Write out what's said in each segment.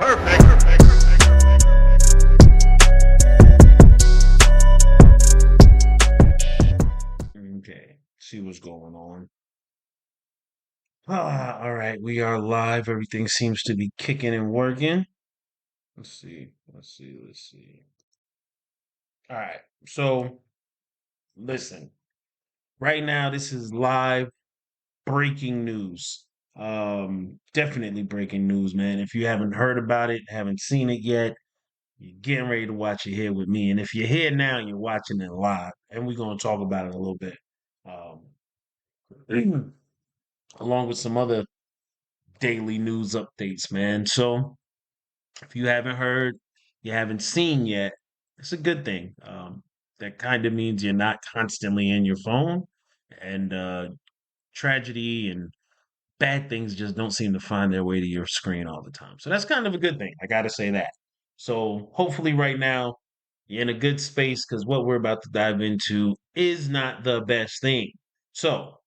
Okay, see what's going on. All right, we are live. Everything seems to be kicking and working. Let's see. All right, so listen, right now, this is live breaking news. Definitely breaking news, man. If you haven't heard about it, haven't seen it yet, you're getting ready to watch it here with me. And if you're here now, you're watching it live, and we're going to talk about it a little bit. Along with some other daily news updates, man. So if you haven't heard, you haven't seen yet, it's a good thing. That kind of means you're not constantly in your phone, and tragedy and bad things just don't seem to find their way to your screen all the time. So that's kind of a good thing. I got to say that. So hopefully, right now, you're in a good space because what we're about to dive into is not the best thing. So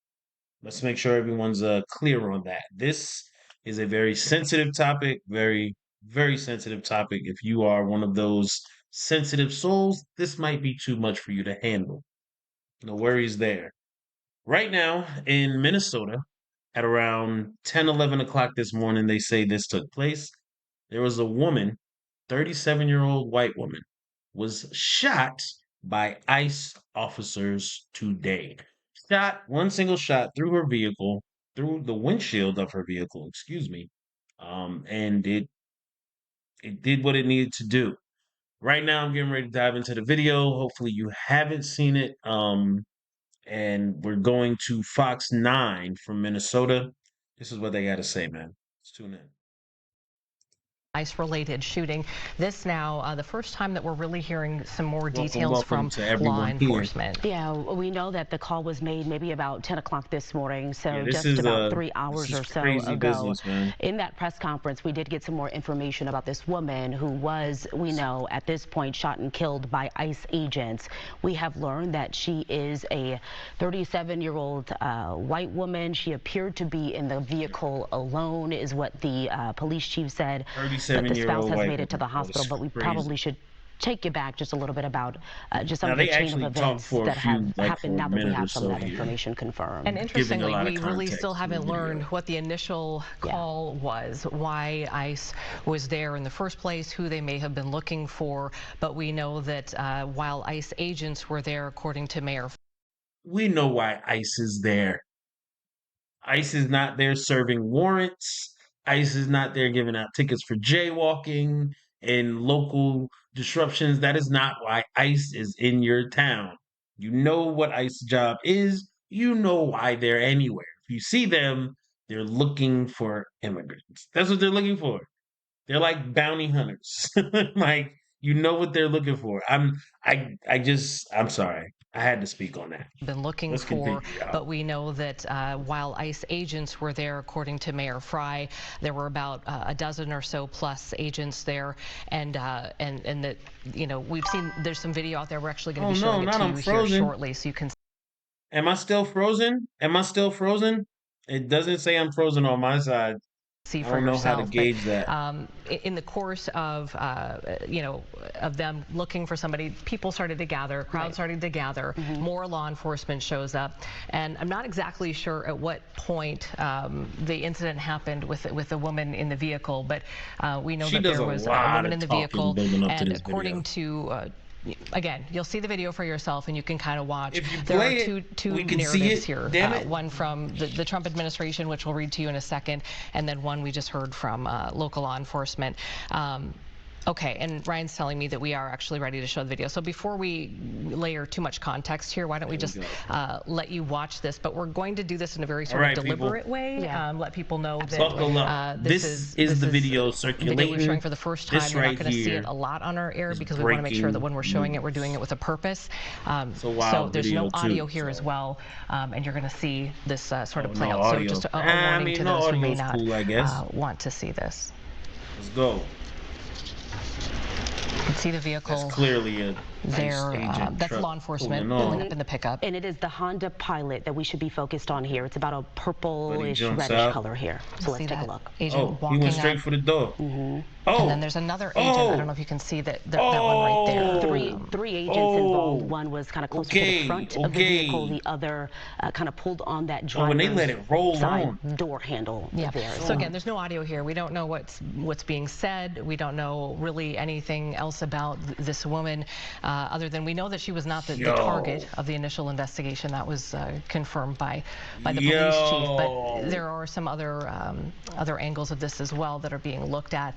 let's make sure everyone's clear on that. This is a very sensitive topic, very sensitive topic. If you are one of those sensitive souls, this might be too much for you to handle. No worries there. Right now in Minnesota, at around 10, 11 o'clock this morning, they say this took place. There was a woman, 37-year-old white woman, was shot by ICE officers today. Shot, one single shot through her vehicle, through the windshield of her vehicle, excuse me. And it did what it needed to do. Right now, I'm getting ready to dive into the video. Hopefully, you haven't seen it. And we're going to Fox 9 from Minnesota. This is what they got to say, man. Let's tune in. ICE-related shooting. This now the first time that we're really hearing some more details welcome from to everyone law here. enforcement. Yeah, we know that the call was made maybe about 10 o'clock this morning, so Yeah, this just about is 3 hours or so crazy ago. business, man. In that press conference, we did get some more information about this woman who was, we know, at this point shot and killed by ICE agents. We have learned that she is a 37-year-old white woman. She appeared to be in the vehicle alone, is what the police chief said. But the spouse 37-year-old has white made it to the woman. That hospital, is but we crazy. probably should take you back just a little bit about just some Now of the they chain of actually talked events for a that have few, like happened for a now that we minute or have some of so that here, information confirmed. And giving a interestingly, lot of we really context still to the haven't video. learned what the initial call was, why ICE was there in the first place, who they may have been looking for. But we know that while ICE agents were there, according to Mayor. We know why ICE is there. ICE is not there serving warrants. ICE is not there giving out tickets for jaywalking and local disruptions. That is not why ICE is in your town. You know what ICE job is. You know why they're anywhere. If you see them, they're looking for immigrants. That's what they're looking for. They're like bounty hunters. Like you know what they're looking for. I'm sorry. I had to speak on that. Been looking Let's for, continue, y'all. but we know that while ICE agents were there, according to Mayor Fry, there were about a dozen or so plus agents there, and that we've seen there's some video out there. We're actually going to be showing it to you here shortly, so you can. Am I still frozen? Am I still frozen? It doesn't say I'm frozen on my side. See I for don't know how to yourself. gauge that. In the course of of them looking for somebody, people started to gather, crowds started to gather. More law enforcement shows up, and I'm not exactly sure at what point the incident happened with the woman in the vehicle, but we know that there was a woman in the vehicle, and according to again, you'll see the video for yourself, and you can kind of watch. If you There are play two we can see narratives it. here. Damn it. One from the Trump administration, which we'll read to you in a second, and then one we just heard from local law enforcement. Okay, and Ryan's telling me that we are actually ready to show the video. So before we layer too much context here, why don't we just let you watch this? But we're going to do this in a very sort of deliberate way. Let people know that this is the video circulating. Video we're showing for the first time. This You're right not going to see here it a lot on our air is because we want to make sure that when we're showing it, breaking we're doing it with a purpose. So there's no video audio too, here as well, and you're going to see this sort of play no out. audio. So just a warning to those who may not cool, I guess. want to see this. Let's go. You can see the vehicle That's clearly a ICE there. agent That's truck law enforcement pulling pulling off, up in the pickup. And it is the Honda Pilot that we should be focused on here. It's about a but he purplish jumps reddish out. color here. So You let's see take a that look. agent Oh, he went walking up. straight for the door. And then Oh, there's another agent. I don't know oh, if you can see that one right there. Three agents involved. oh. One was kind of closer to the Okay, front of the vehicle. okay. The other kind of pulled on that Oh, and they let driver's it roll side on. door handle Yeah. there. So again, there's no audio here. We don't know what's being said. We don't know really anything else about this woman, other than we know that she was not the target Yo, of the initial investigation. That was confirmed by the police chief. But yo. there are some other angles of this as well that are being looked at.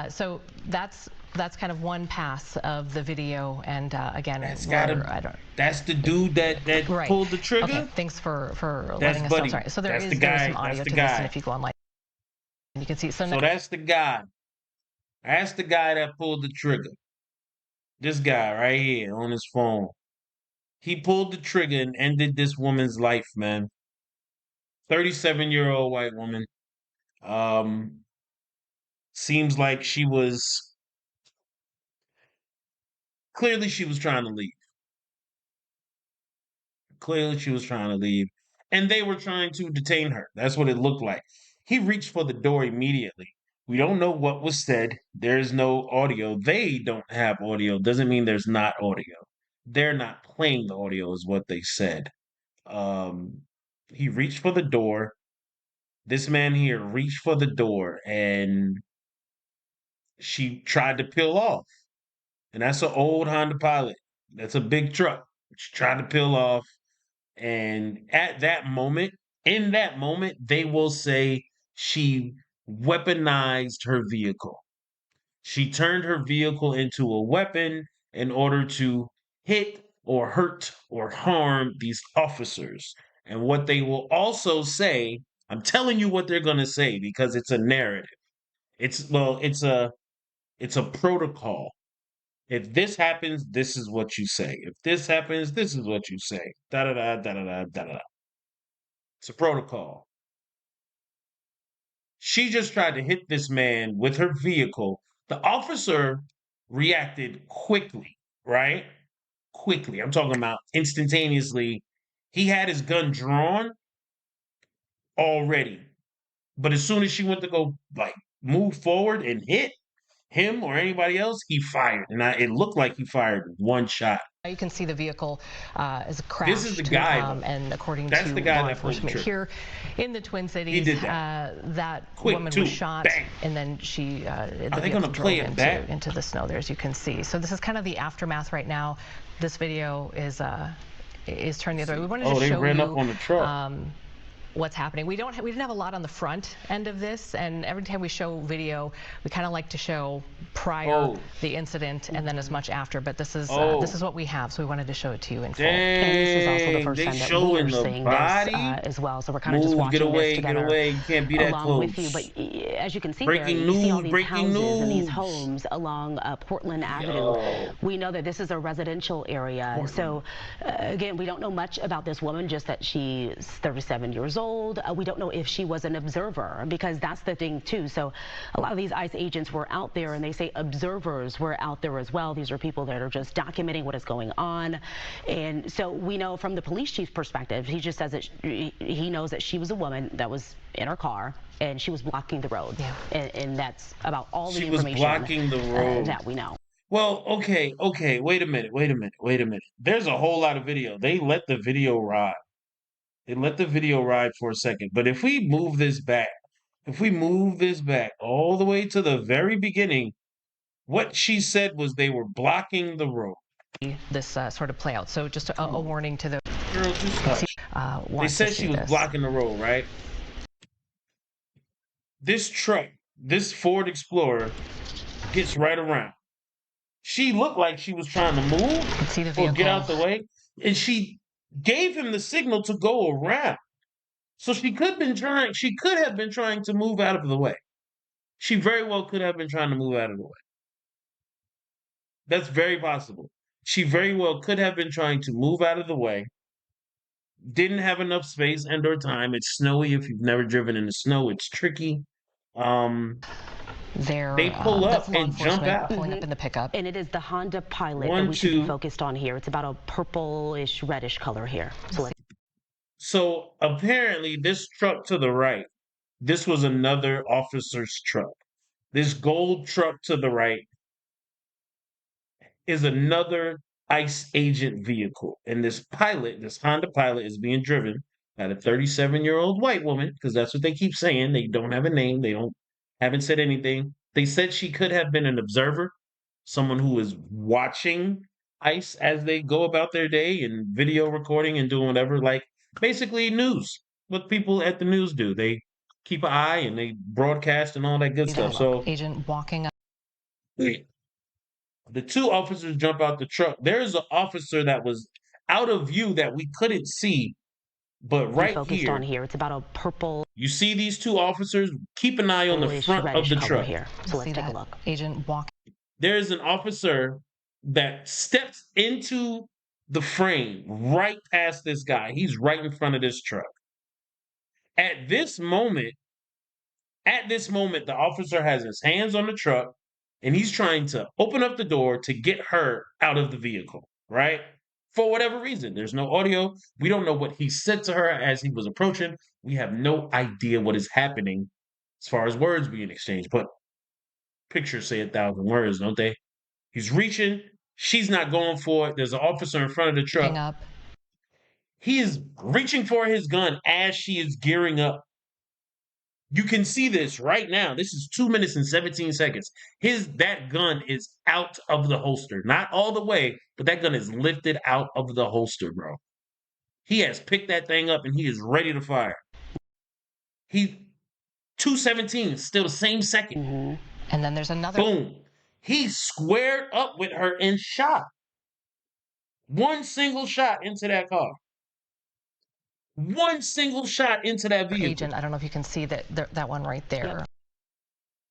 So that's kind of one pass of the video. And again, That's we're gotta. I don't. That's the dude that Right. pulled the Okay. trigger. Thanks for That's letting us know. Buddy. Sorry. So there That's the is some guy. That's audio the to this, and guy. if you go online, you can see. So So that's the guy. That's the guy that pulled the trigger. This guy right here on his phone. He pulled the trigger and ended this woman's life, man. 37-year-old white woman. Um, seems like she was trying to leave. Clearly she was trying to leave. And they were trying to detain her. That's what it looked like. He reached for the door immediately. We don't know what was said. There's no audio. They don't have audio. Doesn't mean there's not audio. They're not playing the audio, is what they said. Um, he reached for the door. This man here reached for the door and she tried to peel off. And that's an old Honda Pilot. That's a big truck. She tried to peel off. And at that moment, in that moment, they will say she weaponized her vehicle. She turned her vehicle into a weapon in order to hit or hurt or harm these officers. And what they will also say, I'm telling you what they're going to say because it's a narrative. It's a protocol. If this happens, this is what you say. If this happens, this is what you say. Da da da da da da da. It's a protocol. She just tried to hit this man with her vehicle. The officer reacted quickly, right? Quickly. I'm talking about instantaneously. He had his gun drawn already. But as soon as she went to go, like, move forward and hit him or anybody else, he fired. And it looked like he fired one shot. you can see the vehicle is This is the crashed, guy, though. and according That's to the guy law that pulled the enforcement trigger. here in the Twin He Cities, did that. that Quick, woman too. was shot, Bang. and then the Are they vehicle going to play drove it back? into the snow there, as you can see. So this is kind of the aftermath right now. This video is turned the other way. We wanted to They show ran you up on the truck. What's happening. We didn't have a lot on the front end of this, and every time we show video, we kind of like to show prior the incident and then as much after. But this is what we have, so we wanted to show it to you in full. And this is also the Dang, first they time that we showing are the seeing body? this as well. So we're kind of just Move, get watching this away, get together away. You can't be that along with you. close. But as you can see there, Breaking you see all news, these breaking houses and these news. homes along Portland Avenue. Yo. We know that this is a residential area. Portland. So again, we don't know much about this woman, just that she's 37 years old. We don't know if she was an observer, because that's the thing too. So a lot of these ICE agents were out there, and they say observers were out there as well. These are people that are just documenting what is going on. And so we know from the police chief's perspective, he just says that he knows that she was a woman that was in her car and she was blocking the road. Yeah. And that's about all the She was information blocking the road. that we know. Well, okay. Wait a minute. There's a whole lot of video. They let the video ride. They let the video ride for a second. But if we move this back all the way to the very beginning, what she said was they were blocking the road. This sort of play out. So just a warning to the Girl, just hush. They said she was blocking the road, right? This truck, this Ford Explorer, gets right around. She looked like she was trying to move see the or vehicle. get out the way, and she gave him the signal to go around. So she could have been trying to move out of the way. She very well could have been trying to move out of the way. That's very possible. She very well could have been trying to move out of the way. Didn't have enough space and or time. It's snowy. If you've never driven in the snow, it's tricky. there. They pull That's up law and jump enforcement out. pulling up in the pickup. And it is the Honda Pilot that One, we should be two. focused on here. It's about a purplish, reddish color here. So let's So apparently, this truck to the right, this was another officer's truck. This gold truck to the right is another ICE agent vehicle. And this pilot, this Honda Pilot, is being driven by a 37-year-old white woman, because that's what they keep saying. They don't have a name. They don't haven't said anything. They said she could have been an observer, someone who is watching ICE as they go about their day and video recording and doing whatever, like basically news. What people at the news do. They keep an eye and they broadcast and all that good stuff. So Agent walking up. the two officers jump out the truck. There's an officer that was out of view that we couldn't see, but be right focused on here, here. It's about a purple, you see these two officers. Keep an eye on the front of reddish the color truck. here. So let's take a look. Agent walking. There's an officer that steps into the frame right past this guy. He's right in front of this truck. At this moment, the officer has his hands on the truck and he's trying to open up the door to get her out of the vehicle, right? For whatever reason, there's no audio. We don't know what he said to her as he was approaching. We have no idea what is happening as far as words being exchanged, but pictures say 1,000 words, don't they? He's reaching. She's not going for it. There's an officer in front of the truck. Up. He is reaching for his gun as she is gearing up. You can see this right now. This is 2 minutes and 17 seconds. That gun is out of the holster. Not all the way, but that gun is lifted out of the holster, bro. He has picked that thing up and he is ready to fire. 2:17, still the same second. Mm-hmm. And then there's another. Boom. He squared up with her and shot. One single shot into that car. One single shot into that vehicle. Agent, I don't know if you can see that one right there. Yep.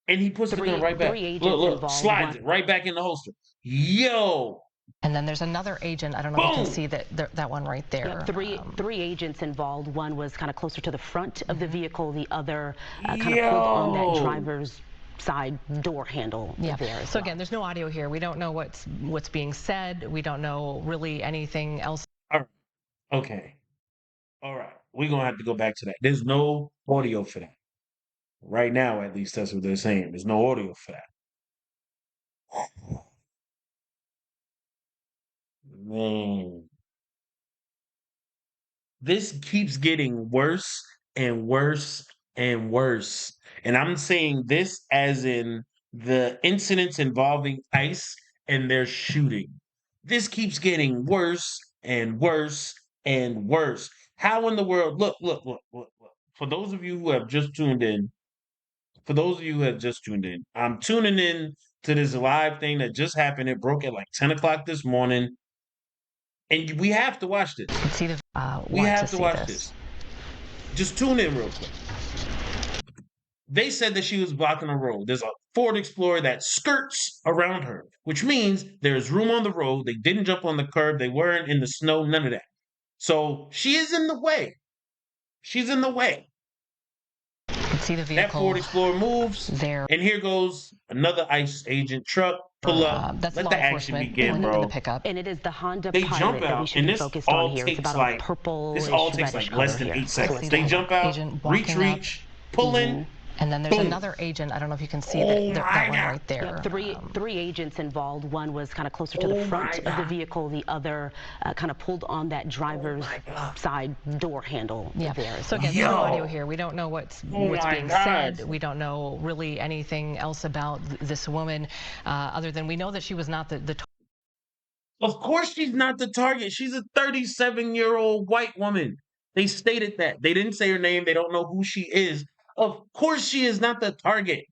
And he puts the gun right back. Look, slides it right back in the holster. Yo. And then there's another agent. I don't know if you can see that one right there. Yep. Three agents involved. One was kind of closer to the front of the vehicle. The other kind of pulled on that driver's side door handle. Yeah. There so again, there's no audio here. We don't know what's being said. We don't know really anything else. All right. Okay. All right. We're going to have to go back to that. There's no audio for that. Right now, at least, that's what they're saying. There's no audio for that. Man. This keeps getting worse and worse and worse. And I'm saying this as in the incidents involving ICE and their shooting. This keeps getting worse and worse and worse. How in the world? Look. For those of you who have just tuned in, I'm tuning in to this live thing that just happened. It broke at like 10 o'clock this morning. And we have to watch this. We have to watch this. Just tune in real quick. They said that she was blocking the road. There's a Ford Explorer that skirts around her, which means there's room on the road. They didn't jump on the curb. They weren't in the snow, none of that. So she is in the way. She's in the way. See the vehicle. That Ford Explorer moves. There. And here goes another ICE agent truck. Pull up. That's Let law the action begin, bro. The and it is the Honda they Pilot jump that we out, should and be this focused all on here. takes It's about like a purple. this all takes like less than 8 seconds. They jump out, reach, pull in. And then there's another agent. I don't know if you can see that one right there. Yep. Three agents involved. One was kind of closer to the front of the vehicle. The other kind of pulled on that driver's side door handle. Yeah. There. So again, there's no audio here. We don't know what's being said. We don't know really anything else about this woman, other than we know that she was not the Of course she's not the target. She's a 37-year-old white woman. They stated that. They didn't say her name. They don't know who she is. Of course she is not the target.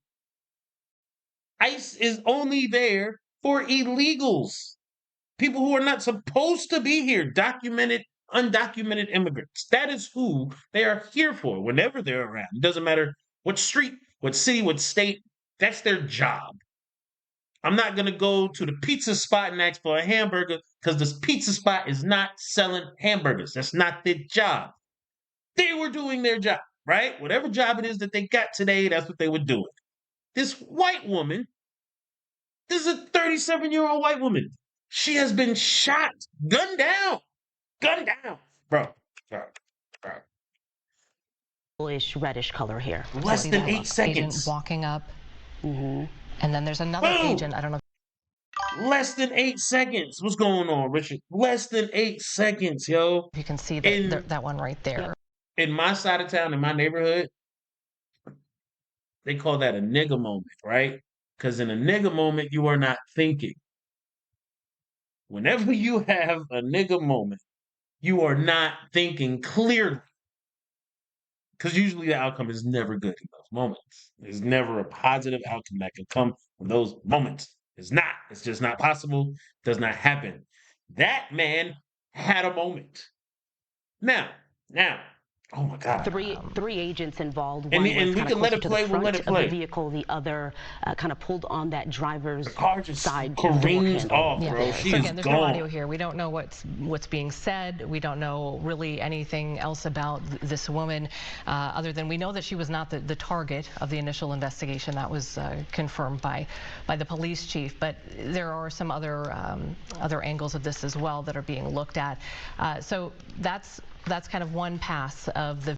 ICE is only there for illegals. People who are not supposed to be here. Documented, undocumented immigrants. That is who they are here for whenever they're around. It doesn't matter what street, what city, what state. That's their job. I'm not going to go to the pizza spot and ask for a hamburger because this pizza spot is not selling hamburgers. That's not their job. They were doing their job, right? Whatever job it is that they got today, that's what they were doing. This white woman, this is a 37-year-old white woman. She has been shot, gunned down, bro, bro, bro. Bluish reddish color here. So Less let's than take a eight look. Agent seconds. walking up, Mm-hmm. and then there's another Boom! agent. I don't know. Less than 8 seconds. What's going on, Richard? Less than 8 seconds, yo. If you can see In that one right there. in my side of town, in my neighborhood, they call that a nigga moment, right? Because in a nigga moment, you are not thinking. Whenever you have a nigga moment, you are not thinking clearly. Because usually the outcome is never good in those moments. There's never a positive outcome that can come from those moments. It's not. It's just not possible. Does not happen. That man had a moment. Now, oh my God. Three agents involved. And, One was and we kind of can let closer it to the play. We'll let front it of the play. vehicle. The other kind of pulled on that driver's The car just side door careens handle. off, Yeah. bro. She So is again, there's no gone. audio here. We don't know what's being said. We don't know really anything else about this woman, other than we know that she was not the target of the initial investigation. That was confirmed by the police chief. But there are some other angles of this as well that are being looked at. So that's kind of one pass of the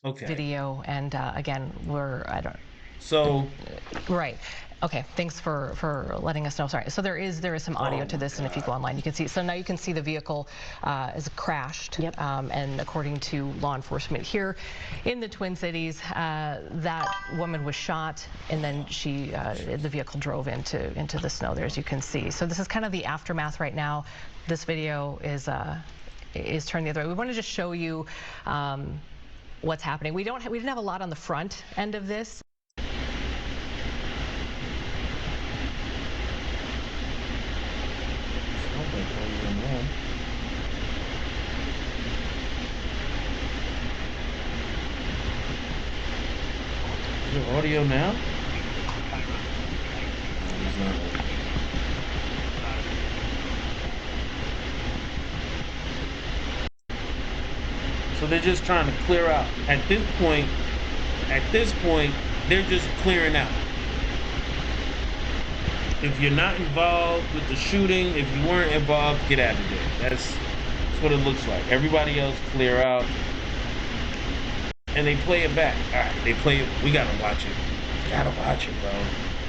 Okay. video. And again, So right. Okay, thanks for letting us know. Sorry. So there is some audio to this, and if you go online, you can see. So now you can see the vehicle is crashed. Yep. And according to law enforcement here in the Twin Cities, that woman was shot, and then the vehicle drove into the snow there, as you can see. So this is kind of the aftermath right now. This video is turned the other way. We want to just show you what's happening. We didn't have a lot on the front end of this. Is there audio now? So they're just trying to clear out. At this point, they're just clearing out. If you're not involved with the shooting, if you weren't involved, get out of there. That's what it looks like. Everybody else clear out. And they play it back. All right, they play it. We gotta watch it. We gotta watch it, bro.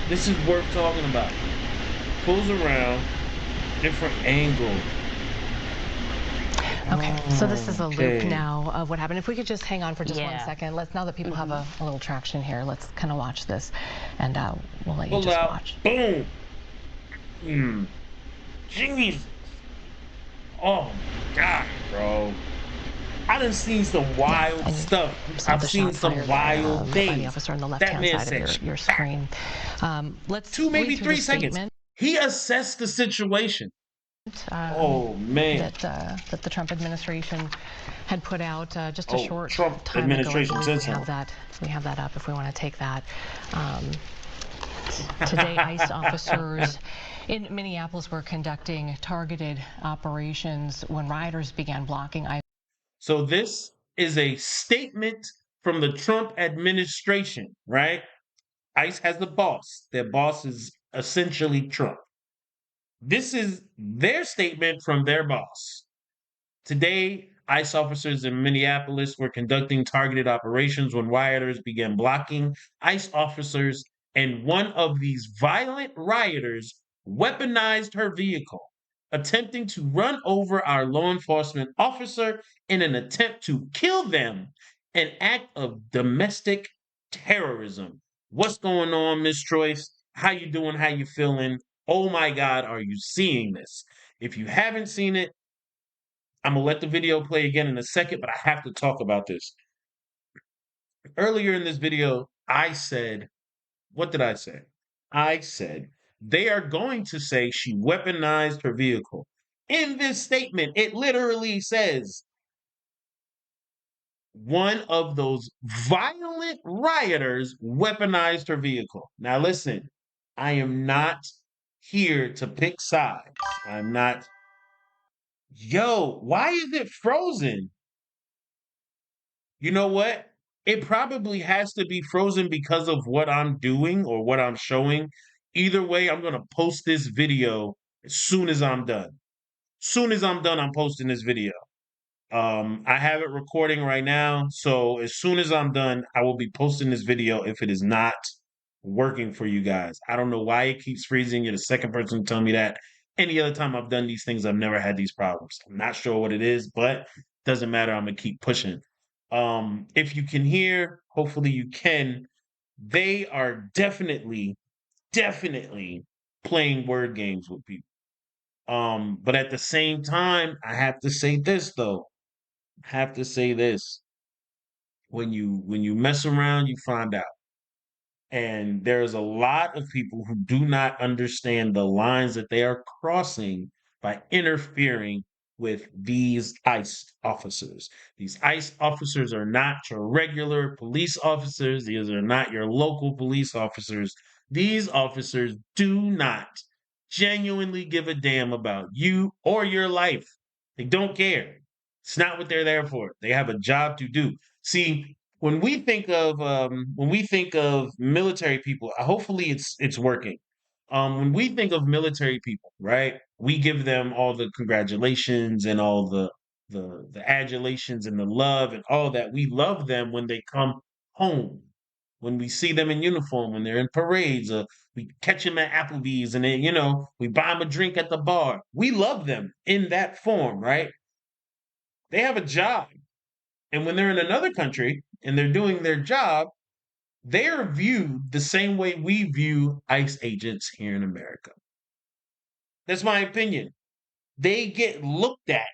This is worth talking about. Pulls around, different angle. Okay, so this is a loop Okay. now of what happened. If we could just hang on for just 1 second. Now that people have a little traction here, let's kind of watch this, and we'll let you Pull just out. watch. Boom. Jesus. Oh my God, bro. I done seen some wild stuff. Saw I've the seen shot some fired wild by the things. officer on the That left-hand man side said, of your screen. Let's 2, maybe read through 3 the seconds. statement. He assessed the situation. Oh man. That the Trump administration had put out just a short Trump time ago. I administration believe said so. we have that up if we want to take that. Today, ICE officers in Minneapolis were conducting targeted operations when rioters began blocking ICE. So this is a statement from the Trump administration, right? ICE has a boss. Their boss is essentially Trump. This is their statement from their boss. Today, ICE officers in Minneapolis were conducting targeted operations when rioters began blocking ICE officers, and one of these violent rioters weaponized her vehicle, attempting to run over our law enforcement officer in an attempt to kill them, an act of domestic terrorism. What's going on, Miss Joyce? How you doing? How you feeling? Oh my God, are you seeing this? If you haven't seen it, I'm gonna let the video play again in a second, but I have to talk about this. Earlier in this video, I said, what did I say? I said, they are going to say she weaponized her vehicle. In this statement, it literally says, one of those violent rioters weaponized her vehicle. Now, listen, I am not here to pick sides. I'm not. Yo, why is it frozen? You know what? It probably has to be frozen because of what I'm doing or what I'm showing. Either way, I'm gonna post this video as soon as I'm done. Soon as I'm done, I'm posting this video. I have it recording right now, so as soon as I'm done, I will be posting this video if it is not working for you guys. I don't know why it keeps freezing. You're the second person to tell me that. Any other time I've done these things, I've never had these problems. I'm not sure what it is, but doesn't matter. I'm gonna keep pushing. If you can hear, hopefully you can. They are definitely playing word games with people. But at the same time, I have to say this though. I have to say this. When you mess around, you find out. And there's a lot of people who do not understand the lines that they are crossing by interfering with these ICE officers. These ICE officers are not your regular police officers. These are not your local police officers. These officers do not genuinely give a damn about you or your life. They don't care. It's not what they're there for. They have a job to do. See, when we think of military people, hopefully it's working. When we think of military people, right? We give them all the congratulations and all the adulations and the love and all that. We love them when they come home. When we see them in uniform, when they're in parades, we catch them at Applebee's, and then we buy them a drink at the bar. We love them in that form, right? They have a job. And when they're in another country and they're doing their job, they're viewed the same way we view ICE agents here in America. That's my opinion. They get looked at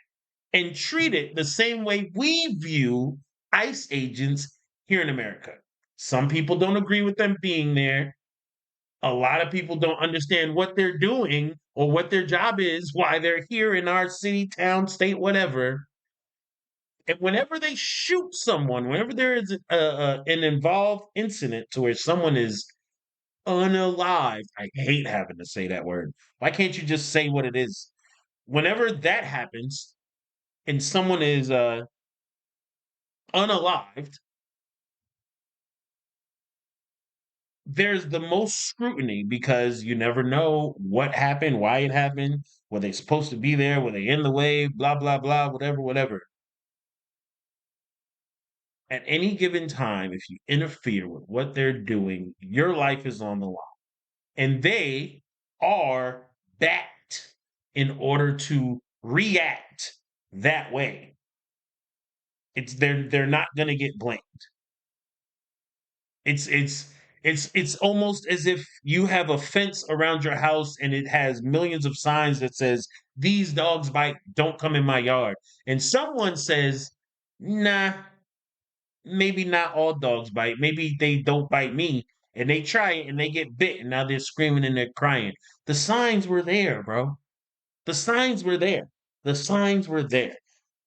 and treated the same way we view ICE agents here in America. Some people don't agree with them being there. A lot of people don't understand what they're doing or what their job is, why they're here in our city, town, state, whatever. And whenever they shoot someone, whenever there is an involved incident to where someone is unalive, I hate having to say that word. Why can't you just say what it is? Whenever that happens and someone is unalived, there's the most scrutiny because you never know what happened, why it happened, were they supposed to be there, were they in the way, blah, blah, blah, whatever, whatever. At any given time, if you interfere with what they're doing, your life is on the line. And they are backed in order to react that way. They're not going to get blamed. It's almost as if you have a fence around your house and it has millions of signs that says these dogs bite, don't come in my yard. And someone says, "Nah, maybe not all dogs bite. Maybe they don't bite me." And they try it and they get bit and now they're screaming and they're crying. The signs were there, bro. The signs were there. The signs were there.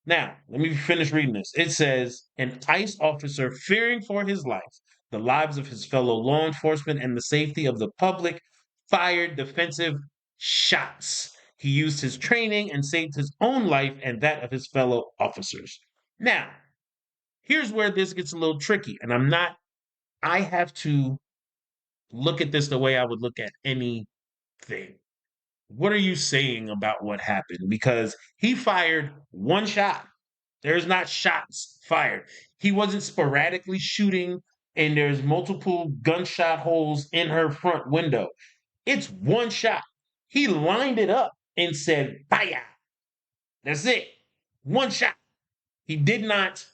Now, let me finish reading this. It says, an ICE officer fearing for his life, the lives of his fellow law enforcement, and the safety of the public, fired defensive shots. He used his training and saved his own life and that of his fellow officers. Now, here's where this gets a little tricky, and I have to look at this the way I would look at anything. What are you saying about what happened? Because he fired one shot. There's not shots fired. He wasn't sporadically shooting, and there's multiple gunshot holes in her front window. It's one shot. He lined it up and said, "Fire." That's it. One shot. He did not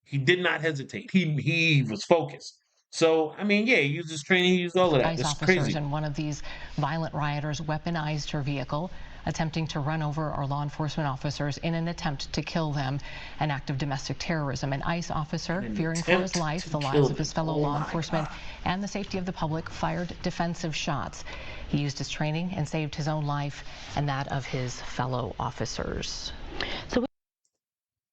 he did not hesitate. He was focused. So, I mean, yeah, he used his training, he used all of that. ICE That's officers crazy. and one of these violent rioters weaponized her vehicle, attempting to run over our law enforcement officers in an attempt to kill them, an act of domestic terrorism. An ICE officer, An fearing for his attempt life, to the kill lives of them. his fellow Oh law my enforcement, God. and the safety of the public, fired defensive shots. He used his training and saved his own life and that of his fellow officers. So we've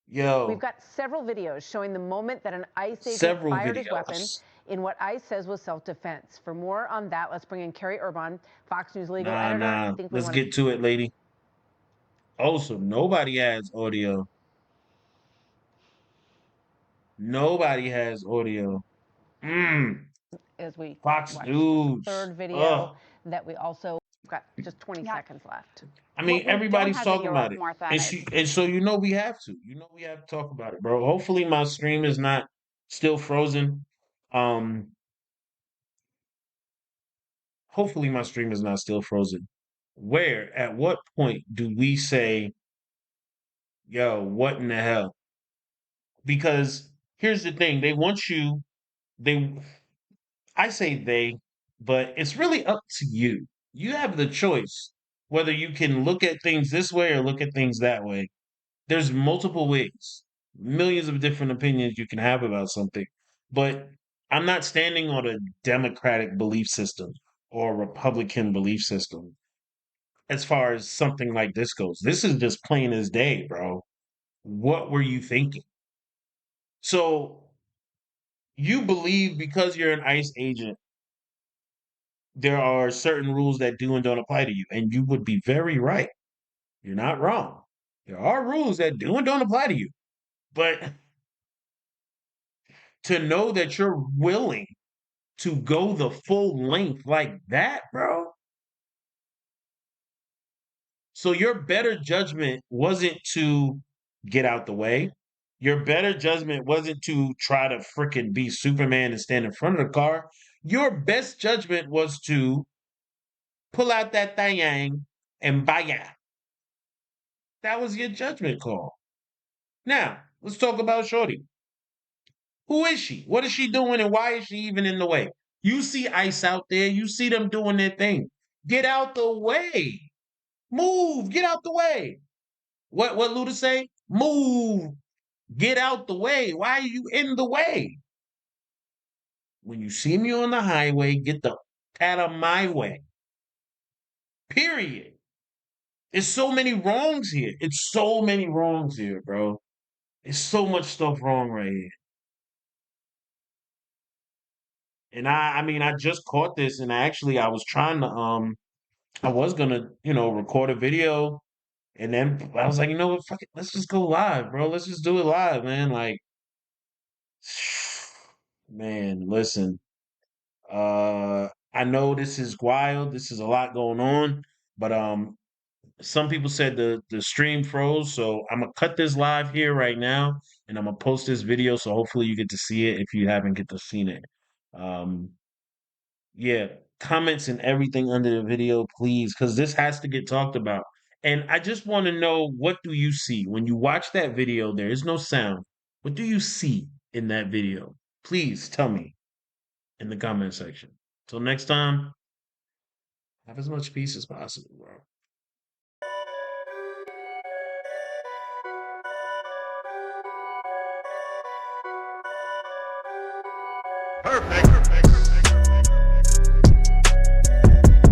Yo, got several videos showing the moment that an ICE agent several fired his weapon videos. in what ICE says was self-defense. For more on that, let's bring in Carrie Urban, Fox News legal Nah, editor. I nah. think we Let's want to. get to it, lady. Also, nobody has audio. Nobody has audio. Mm, As we Fox watch this News. third video Ugh. that we also got just 20 seconds left. I What mean, we don't everybody's have talking video about of, it, Martha, and and so we have to. We have to talk about it, bro. Hopefully, my stream is not still frozen. Um, hopefully, my stream is not still frozen. Where, at what point do we say, "Yo, what in the hell"? Because here's the thing: they want you. They, I say they, but it's really up to you. You have the choice whether you can look at things this way or look at things that way. There's multiple ways, millions of different opinions you can have about something. But I'm not standing on a Democratic belief system or a Republican belief system as far as something like this goes. This is just plain as day, bro. What were you thinking? So you believe because you're an ICE agent, there are certain rules that do and don't apply to you. And you would be very right. You're not wrong. There are rules that do and don't apply to you. But to know that you're willing to go the full length like that, bro. So your better judgment wasn't to get out the way. Your better judgment wasn't to try to freaking be Superman and stand in front of the car. Your best judgment was to pull out that thing and baya. That was your judgment call. Now, let's talk about Shorty. Who is she? What is she doing and why is she even in the way? You see ICE out there, you see them doing their thing. Get out the way. Move, get out the way. What Luda say? Move, get out the way. Why are you in the way? When you see me on the highway, get the out of my way. Period. There's so many wrongs here. It's so many wrongs here, bro. There's so much stuff wrong right here. And I mean, I just caught this, and actually, I was trying to, I was gonna, record a video, and then I was like, you know what, fuck it, let's just go live, bro. Let's just do it live, man. Like, man, listen, I know this is wild. This is a lot going on, but some people said the stream froze, so I'm gonna cut this live here right now, and I'm gonna post this video, so hopefully you get to see it if you haven't get to seen it. Um, yeah, comments and everything under the video, please, because this has to get talked about. And I just want to know, what do you see when you watch that video? There is no sound. What do you see in that video? Please tell me in the comment section. Till next time, have as much peace as possible, bro. Perfect.